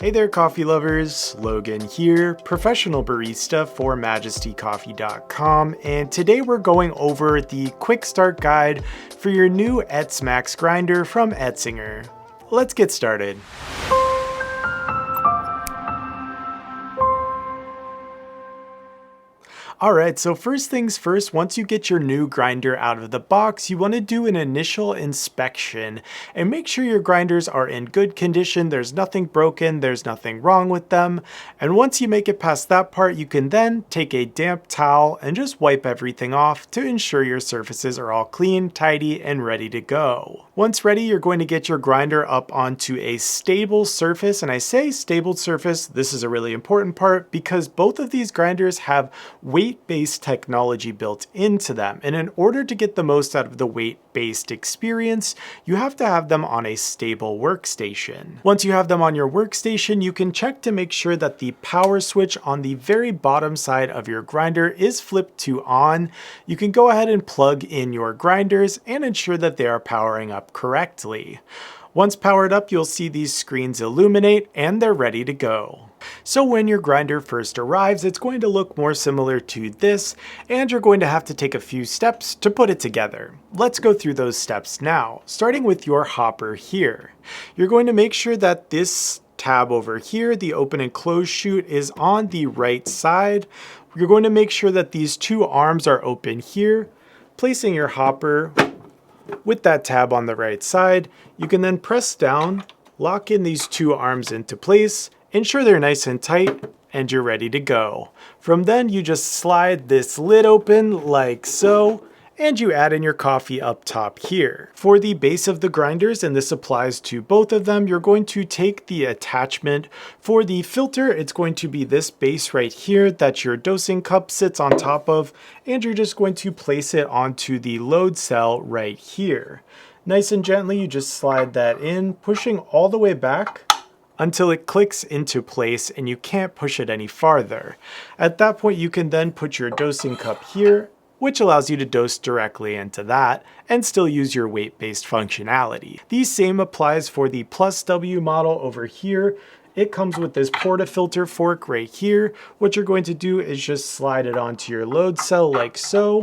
Hey there, coffee lovers. Logan here, professional barista for MajestyCoffee.com, and today we're going over the quick start guide for your new EtzMax grinder from Etzinger. Let's get started. Alright, so first things first, once you get your new grinder out of the box, you want to do an initial inspection and make sure your grinders are in good condition, there's nothing broken, there's nothing wrong with them. And once you make it past that part, you can then take a damp towel and just wipe everything off to ensure your surfaces are all clean, tidy, and ready to go. Once ready, you're going to get your grinder up onto a stable surface, and I say stable surface, this is a really important part because both of these grinders have weight-based technology built into them, and in order to get the most out of the weight-based experience, you have to have them on a stable workstation. Once you have them on your workstation, you can check to make sure that the power switch on the very bottom side of your grinder is flipped to on. You can go ahead and plug in your grinders and ensure that they are powering up correctly. Once powered up, you'll see these screens illuminate and they're ready to go. So when your grinder first arrives, it's going to look more similar to this, and you're going to have to take a few steps to put it together. Let's go through those steps now, starting with your hopper here. You're going to make sure that this tab over here, the open and close chute, is on the right side. You're going to make sure that these two arms are open here, placing your hopper with that tab on the right side. You can then press down, lock in these two arms into place, ensure they're nice and tight, and you're ready to go. From then, you just slide this lid open like so, and you add in your coffee up top here. For the base of the grinders, and this applies to both of them, you're going to take the attachment for the filter. It's going to be this base right here that your dosing cup sits on top of, and you're just going to place it onto the load cell right here. Nice and gently, you just slide that in, pushing all the way back until it clicks into place and you can't push it any farther. At that point, you can then put your dosing cup here, which allows you to dose directly into that and still use your weight-based functionality. The same applies for the Plus W model over here. It comes with this portafilter fork right here. What you're going to do is just slide it onto your load cell like so,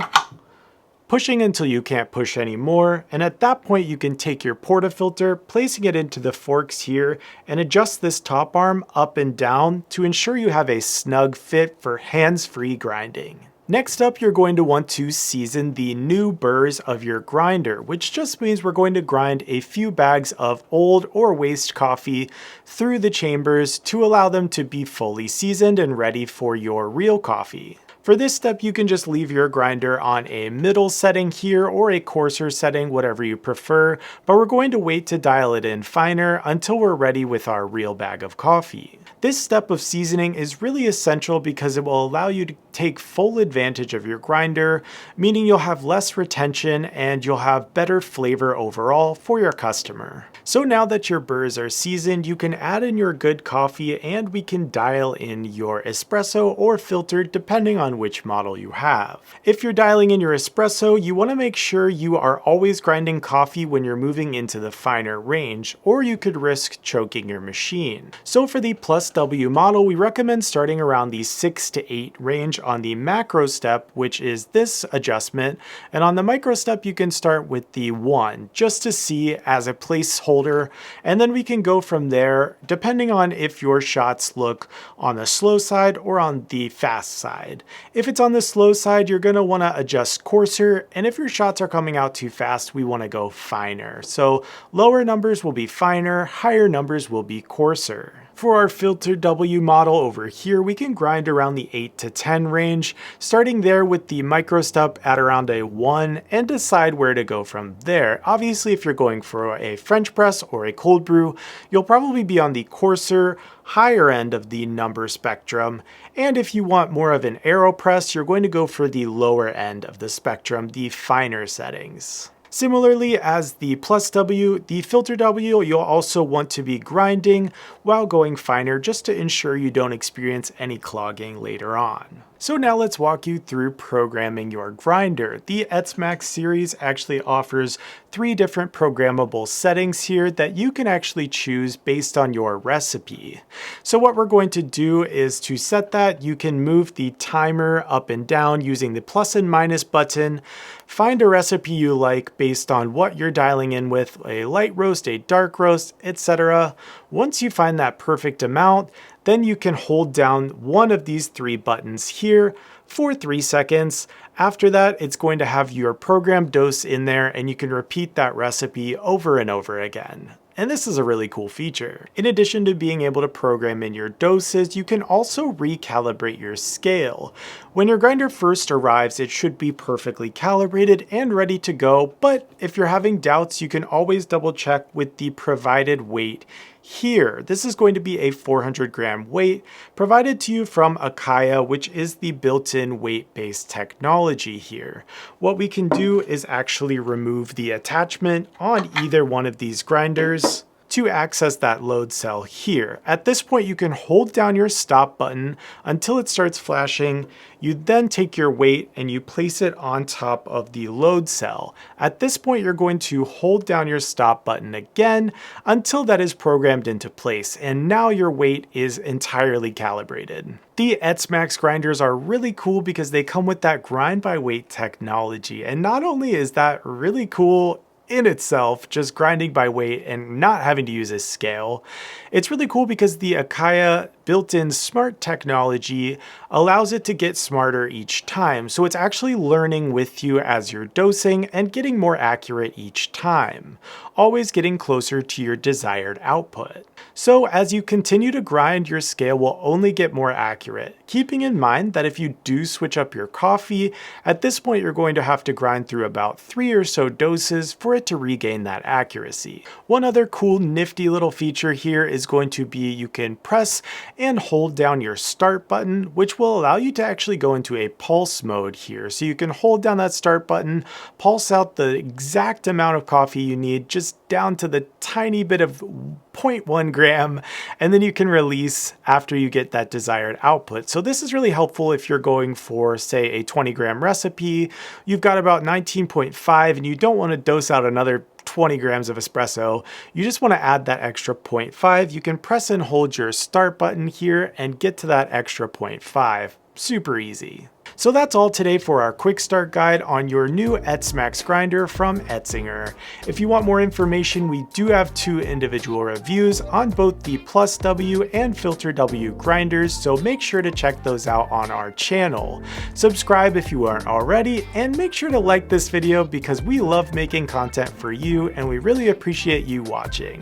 pushing until you can't push anymore, and at that point you can take your portafilter, placing it into the forks here, and adjust this top arm up and down to ensure you have a snug fit for hands-free grinding. Next up, you're going to want to season the new burrs of your grinder, which just means we're going to grind a few bags of old or waste coffee through the chambers to allow them to be fully seasoned and ready for your real coffee. For this step, you can just leave your grinder on a middle setting here or a coarser setting, whatever you prefer, but we're going to wait to dial it in finer until we're ready with our real bag of coffee. This step of seasoning is really essential because it will allow you to take full advantage of your grinder, meaning you'll have less retention and you'll have better flavor overall for your customer. So now that your burrs are seasoned, you can add in your good coffee and we can dial in your espresso or filter depending on which model you have. If you're dialing in your espresso, you want to make sure you are always grinding coffee when you're moving into the finer range, or you could risk choking your machine. So for the Plus W model, we recommend starting around the 6 to 8 range on the macro step, which is this adjustment, and on the micro step you can start with the 1 just to see as a placeholder, and then we can go from there depending on if your shots look on the slow side or on the fast side. If it's on the slow side, you're going to want to adjust coarser, and if your shots are coming out too fast, we want to go finer. So lower numbers will be finer, higher numbers will be coarser. For our Filter W model over here, we can grind around the 8 to 10 range, starting there with the micro step at around a 1 and decide where to go from there. Obviously, if you're going for a French press or a cold brew, you'll probably be on the coarser, higher end of the number spectrum. And if you want more of an AeroPress, you're going to go for the lower end of the spectrum, the finer settings. Similarly as the Plus W, the Filter W, you'll also want to be grinding while going finer just to ensure you don't experience any clogging later on. So now let's walk you through programming your grinder. The EtzMax series actually offers 3 different programmable settings here that you can actually choose based on your recipe. So what we're going to do is to set that, you can move the timer up and down using the plus and minus button. Find a recipe you like based on what you're dialing in with, a light roast, a dark roast, etc. Once you find that perfect amount, then you can hold down one of these 3 buttons here for 3 seconds. After that, it's going to have your programmed dose in there and you can repeat that recipe over and over again. And this is a really cool feature. In addition to being able to program in your doses, you can also recalibrate your scale. When your grinder first arrives, it should be perfectly calibrated and ready to go, but if you're having doubts, you can always double check with the provided weight here. This is going to be a 400-gram weight provided to you from Acaia, which is the built-in weight-based technology here. What we can do is actually remove the attachment on either one of these grinders to access that load cell here. At this point, you can hold down your stop button until it starts flashing. You then take your weight and you place it on top of the load cell. At this point, you're going to hold down your stop button again until that is programmed into place. And now your weight is entirely calibrated. The EtzMax grinders are really cool because they come with that grind by weight technology. And not only is that really cool in itself, just grinding by weight and not having to use a scale, it's really cool because the Acaia built-in smart technology allows it to get smarter each time. So it's actually learning with you as you're dosing and getting more accurate each time, always getting closer to your desired output. So as you continue to grind, your scale will only get more accurate, keeping in mind that if you do switch up your coffee, at this point you're going to have to grind through about 3 or so doses for it to regain that accuracy. One other cool nifty little feature here is going to be you can press and hold down your start button, which will allow you to actually go into a pulse mode here. So you can hold down that start button, pulse out the exact amount of coffee you need, just down to the tiny bit of 0.1 gram, and then you can release after you get that desired output. So this is really helpful if you're going for, say, a 20-gram recipe. You've got about 19.5 and you don't want to dose out another 20 grams of espresso. You just want to add that extra 0.5. You can press and hold your start button here and get to that extra 0.5. Super easy. So that's all today for our quick start guide on your new EtzMax grinder from Etzinger. If you want more information, we do have 2 individual reviews on both the Plus W and Filter W grinders, so make sure to check those out on our channel. Subscribe if you aren't already, and make sure to like this video because we love making content for you and we really appreciate you watching.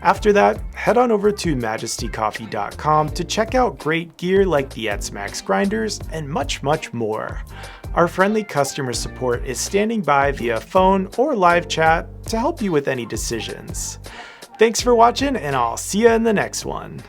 After that, head on over to MajestyCoffee.com to check out great gear like the EtzMax grinders and much more. Our friendly customer support is standing by via phone or live chat to help you with any decisions. Thanks for watching, and I'll see you in the next one.